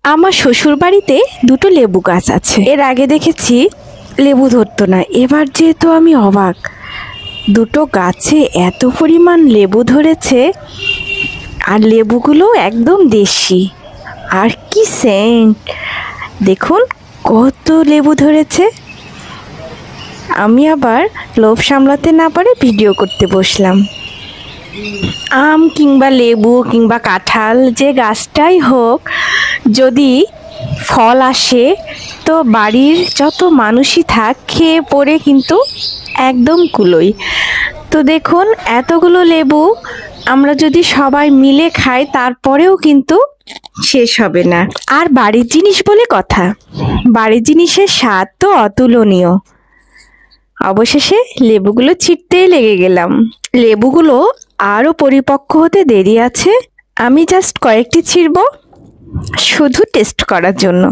আমার শ্বশুর বাড়িতে দুটো লেবু গাছ আছে। এর আগে দেখেছি লেবু ধরতো না, এবার যেহেতু আমি অবাক, দুটো গাছে এত পরিমাণ লেবু ধরেছে, আর লেবুগুলো একদম দেশি, আর কি সেন্ট! দেখুন কত লেবু ধরেছে। আমি আবার লোভ সামলাতে না পারে ভিডিও করতে বসলাম। আম কিংবা লেবু কিংবা কাঁঠাল যে গাছটাই হোক, যদি ফল আসে তো বাড়ির যত মানুষই থাক খেয়ে পড়ে কিন্তু একদম কুলোই। তো দেখুন এতগুলো লেবু আমরা যদি সবাই মিলে খাই তারপরেও কিন্তু শেষ হবে না। আর বাড়ির জিনিস বলে কথা, বাড়ির জিনিসের স্বাদ তো অতুলনীয়। অবশেষে লেবুগুলো ছিঁড়তেই লেগে গেলাম। লেবুগুলো আরও পরিপক্ক হতে দেরি আছে, আমি জাস্ট কয়েকটি ছিঁড়ব শুধু টেস্ট করার জন্য।